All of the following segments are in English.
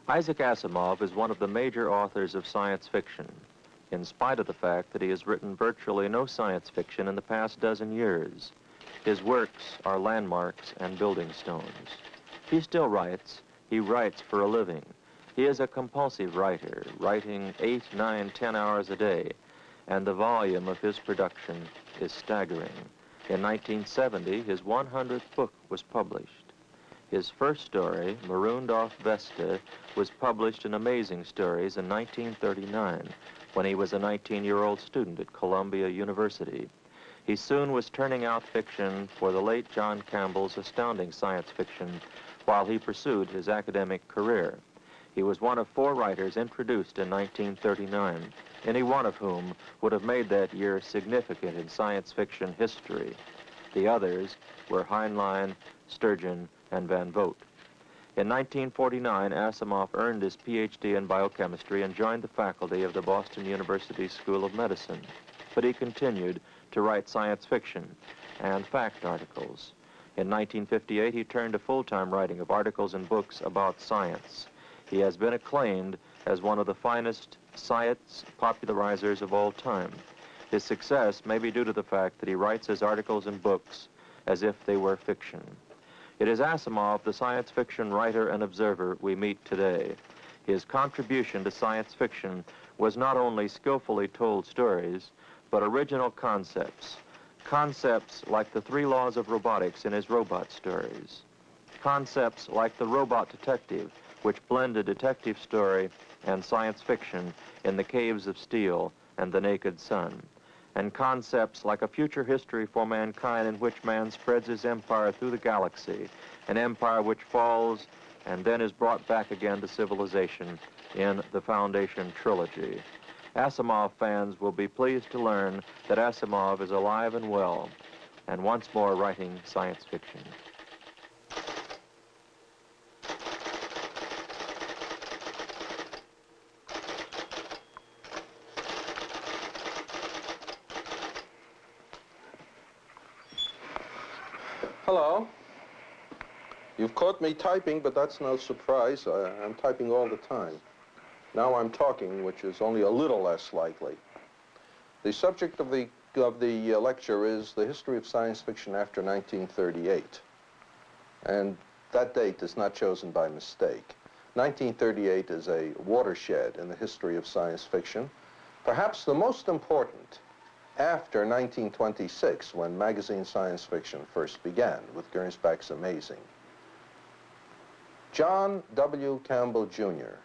Isaac Asimov is one of the major authors of science fiction, in spite of the fact that he has written virtually no science fiction in the past dozen years. His works are landmarks and building stones. He still writes. He writes for a living. He is a compulsive writer, writing 8, 9, 10 hours a day, and the volume of his production is staggering. In 1970, his 100th book was published. His first story, Marooned Off Vesta, was published in Amazing Stories in 1939, when he was a 19-year-old student at Columbia University. He soon was turning out fiction for the late John Campbell's astounding science fiction while he pursued his academic career. He was one of 4 writers introduced in 1939, any one of whom would have made that year significant in science fiction history. The others were Heinlein, Sturgeon, and Van Vogt. In 1949, Asimov earned his PhD in biochemistry and joined the faculty of the Boston University School of Medicine. But he continued to write science fiction and fact articles. In 1958, he turned to full-time writing of articles and books about science. He has been acclaimed as one of the finest science popularizers of all time. His success may be due to the fact that he writes his articles and books as if they were fiction. It is Asimov, the science fiction writer and observer, we meet today. His contribution to science fiction was not only skillfully told stories, but original concepts. Concepts like the 3 laws of robotics in his robot stories. Concepts like the robot detective, which blended detective story and science fiction in The Caves of Steel and The Naked Sun. And concepts like a future history for mankind in which man spreads his empire through the galaxy, an empire which falls and then is brought back again to civilization in the Foundation trilogy. Asimov fans will be pleased to learn that Asimov is alive and well, and once more writing science fiction. Hello. You've caught me typing, but that's no surprise. I'm typing all the time. Now I'm talking, which is only a little less likely. The subject of the lecture is the history of science fiction after 1938. And that date is not chosen by mistake. 1938 is a watershed in the history of science fiction, perhaps the most important after 1926, when magazine science fiction first began with Gernsback's Amazing. John W. Campbell, Jr.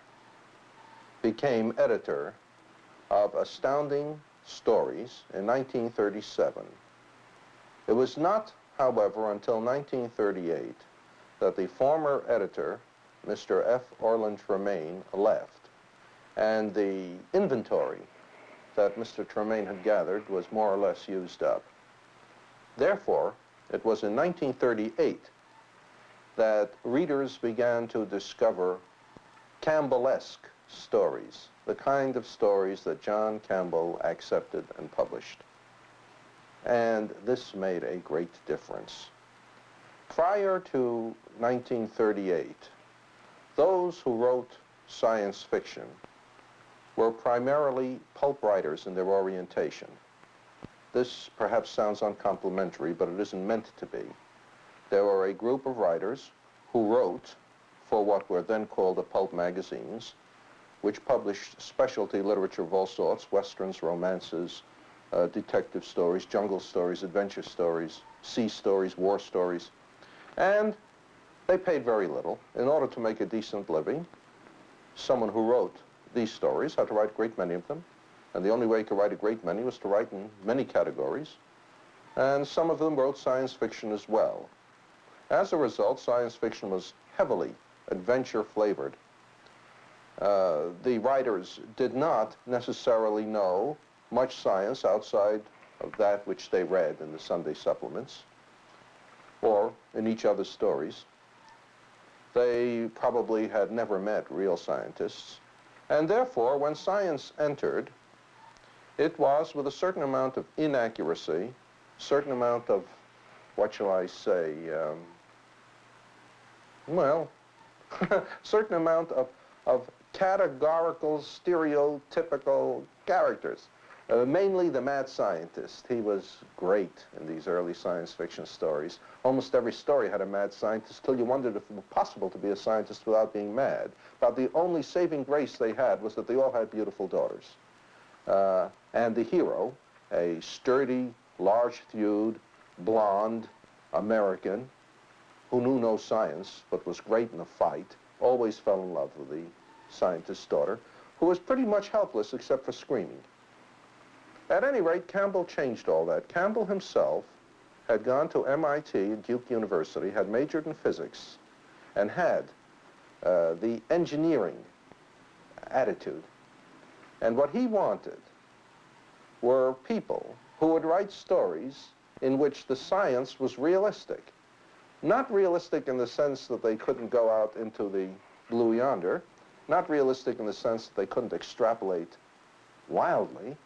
became editor of Astounding Stories in 1937. It was not, however, until 1938 that the former editor, Mr. F. Orland Tremaine, left, and the inventory that Mr. Tremaine had gathered was more or less used up. Therefore, it was in 1938 that readers began to discover Campbellesque stories, the kind of stories that John Campbell accepted and published. And this made a great difference. Prior to 1938, those who wrote science fiction were primarily pulp writers in their orientation. This perhaps sounds uncomplimentary, but it isn't meant to be. There were a group of writers who wrote for what were then called the pulp magazines, which published specialty literature of all sorts, westerns, romances, detective stories, jungle stories, adventure stories, sea stories, war stories. And they paid very little. In order to make a decent living, someone who wrote these stories had to write a great many of them, and the only way you could write a great many was to write in many categories, and some of them wrote science fiction as well. As a result, science fiction was heavily adventure-flavored. The writers did not necessarily know much science outside of that which they read in the Sunday supplements or in each other's stories. They probably had never met real scientists. And therefore, when science entered, it was with a certain amount of inaccuracy, certain amount of, what shall I say, certain amount of categorical, stereotypical characters. Mainly the mad scientist. He was great in these early science fiction stories. Almost every story had a mad scientist till you wondered if it were possible to be a scientist without being mad. But the only saving grace they had was that they all had beautiful daughters. And the hero, a sturdy, large-thewed, blonde American who knew no science but was great in a fight, always fell in love with the scientist's daughter, who was pretty much helpless except for screaming. At any rate, Campbell changed all that. Campbell himself had gone to MIT and Duke University, had majored in physics, and had the engineering attitude. And what he wanted were people who would write stories in which the science was realistic. Not realistic in the sense that they couldn't go out into the blue yonder, not realistic in the sense that they couldn't extrapolate wildly,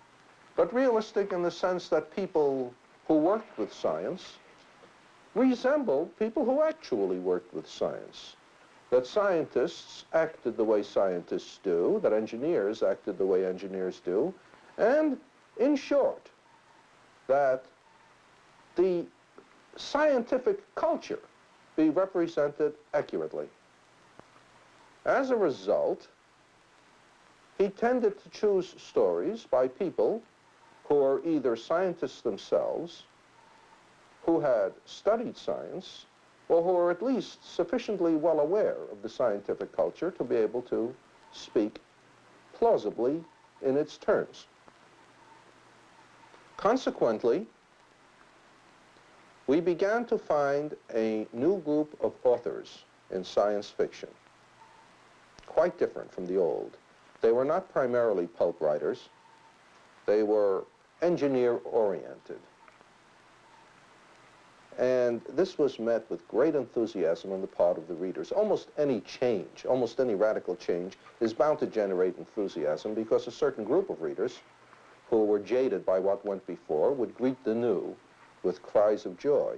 but realistic in the sense that people who worked with science resembled people who actually worked with science. That scientists acted the way scientists do, that engineers acted the way engineers do, and, in short, that the scientific culture be represented accurately. As a result, he tended to choose stories by people who are either scientists themselves, who had studied science, or who are at least sufficiently well aware of the scientific culture to be able to speak plausibly in its terms. Consequently, we began to find a new group of authors in science fiction, quite different from the old. They were not primarily pulp writers. They were engineer-oriented. And this was met with great enthusiasm on the part of the readers. Almost any change, almost any radical change, is bound to generate enthusiasm because a certain group of readers who were jaded by what went before would greet the new with cries of joy.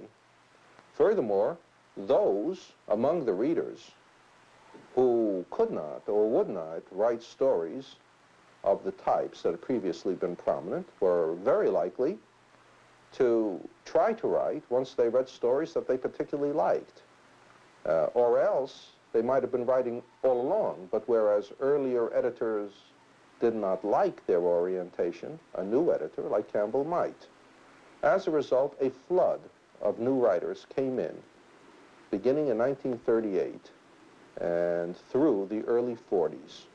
Furthermore, those among the readers who could not or would not write stories of the types that had previously been prominent were very likely to try to write once they read stories that they particularly liked. Or else they might have been writing all along, but whereas earlier editors did not like their orientation, a new editor like Campbell might. As a result, a flood of new writers came in, beginning in 1938 and through the early 40s.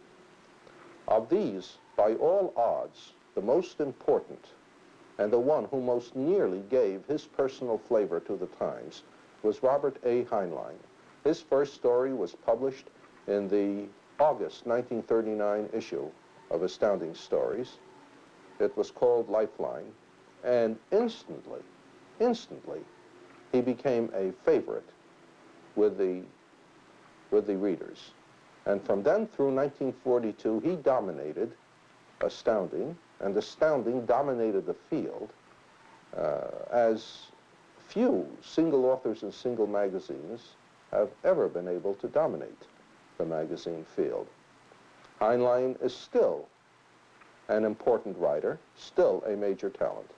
Of these, by all odds, the most important and the one who most nearly gave his personal flavor to the Times was Robert A. Heinlein. His first story was published in the August 1939 issue of Astounding Stories. It was called Lifeline, and instantly, he became a favorite with the readers. And from then through 1942, he dominated Astounding, and Astounding dominated the field as few single authors and single magazines have ever been able to dominate the magazine field. Heinlein is still an important writer, still a major talent.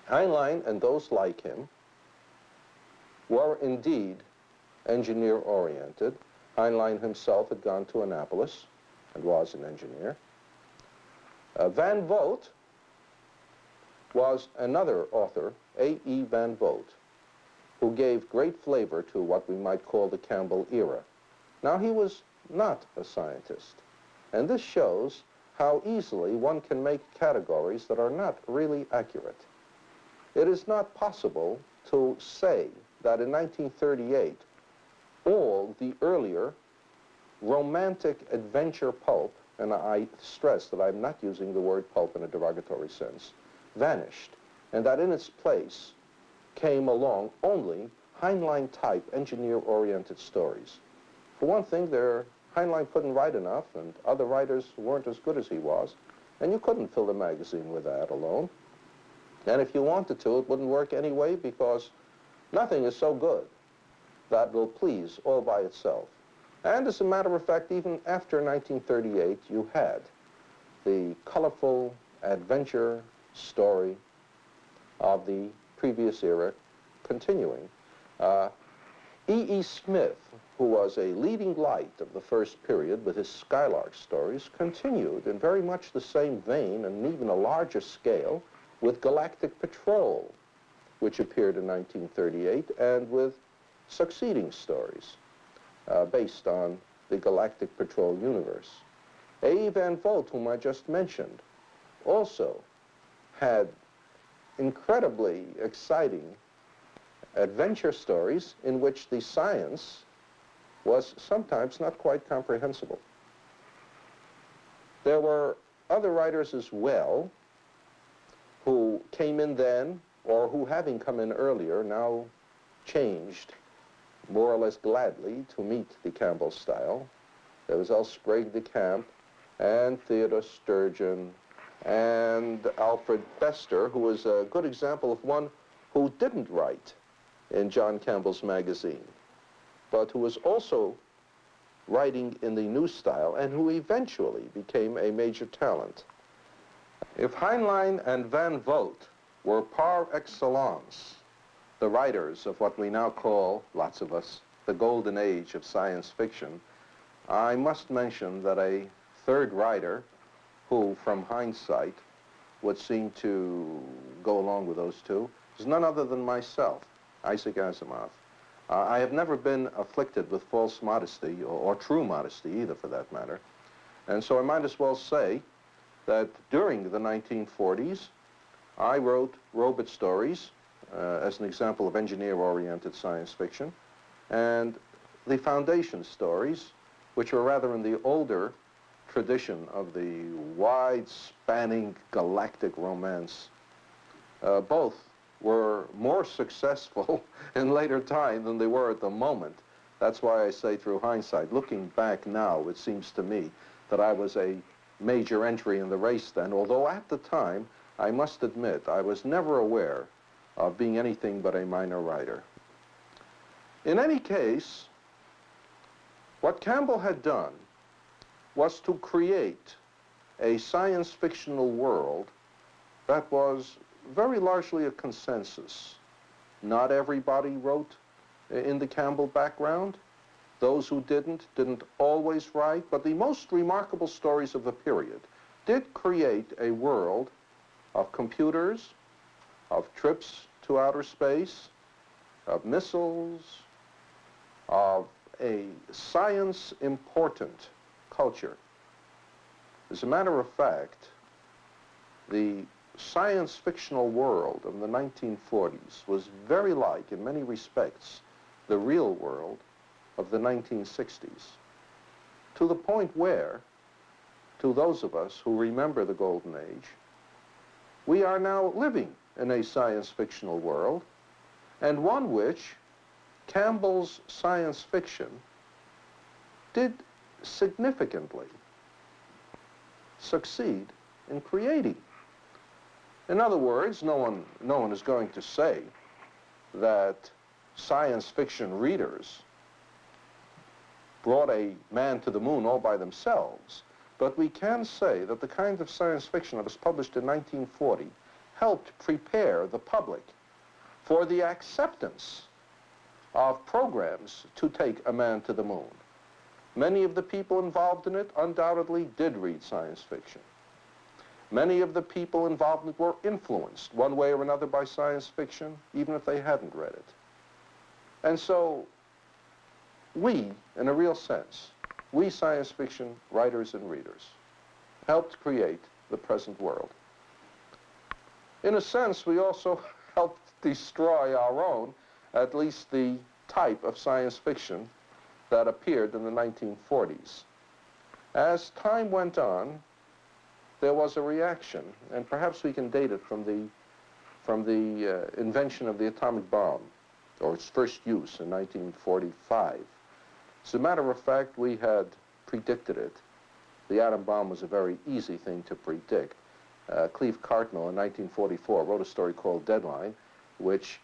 Heinlein and those like him were indeed engineer-oriented. Heinlein himself had gone to Annapolis and was an engineer. Van Vogt was another author, A.E. Van Vogt, who gave great flavor to what we might call the Campbell era. Now, he was not a scientist, and this shows how easily one can make categories that are not really accurate. It is not possible to say that in 1938 all the earlier romantic adventure pulp, and I stress that I'm not using the word pulp in a derogatory sense, vanished, and that in its place came along only Heinlein-type engineer-oriented stories. For one thing, Heinlein couldn't write enough, and other writers weren't as good as he was, and you couldn't fill the magazine with that alone. And if you wanted to, it wouldn't work anyway, because nothing is so good that will please all by itself. And as a matter of fact, even after 1938, you had the colorful adventure story of the previous era continuing. E.E. Smith, who was a leading light of the first period with his Skylark stories, continued in very much the same vein and even a larger scale with Galactic Patrol, which appeared in 1938, and with succeeding stories based on the Galactic Patrol universe. A. Van Vogt, whom I just mentioned, also had incredibly exciting adventure stories in which the science was sometimes not quite comprehensible. There were other writers as well who came in then, or who, having come in earlier, now changed more or less gladly to meet the Campbell style. There was L. Sprague de Camp and Theodore Sturgeon and Alfred Bester, who was a good example of one who didn't write in John Campbell's magazine, but who was also writing in the new style and who eventually became a major talent. If Heinlein and Van Vogt were par excellence the writers of what we now call, lots of us, the golden age of science fiction, I must mention that a third writer who, from hindsight, would seem to go along with those two is none other than myself, Isaac Asimov. I have never been afflicted with false modesty, or true modesty either, for that matter. And so I might as well say that during the 1940s, I wrote robot stories as an example of engineer-oriented science fiction, and the foundation stories, which were rather in the older tradition of the wide-spanning galactic romance. Both were more successful in later time than they were at the moment. That's why I say, through hindsight, looking back now, it seems to me that I was a major entry in the race then, although at the time, I must admit, I was never aware of being anything but a minor writer. In any case, what Campbell had done was to create a science fictional world that was very largely a consensus. Not everybody wrote in the Campbell background. Those who didn't always write, but the most remarkable stories of the period did create a world of computers, of trips to outer space, of missiles, of a science-important culture. As a matter of fact, the science fictional world of the 1940s was very like, in many respects, the real world of the 1960s, to the point where, to those of us who remember the Golden Age, we are now living in a science fictional world, and one which Campbell's science fiction did significantly succeed in creating. In other words, no one is going to say that science fiction readers brought a man to the moon all by themselves, but we can say that the kind of science fiction that was published in 1940 helped prepare the public for the acceptance of programs to take a man to the moon. Many of the people involved in it undoubtedly did read science fiction. Many of the people involved in it were influenced one way or another by science fiction, even if they hadn't read it. And so we, in a real sense, we science fiction writers and readers, helped create the present world. In a sense, we also helped destroy our own, at least the type of science fiction that appeared in the 1940s. As time went on, there was a reaction, and perhaps we can date it from the invention of the atomic bomb, or its first use in 1945. As a matter of fact, we had predicted it. The atom bomb was a very easy thing to predict. Cleve Cartmel in 1944 wrote a story called Deadline, which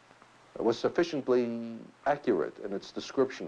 was sufficiently accurate in its description of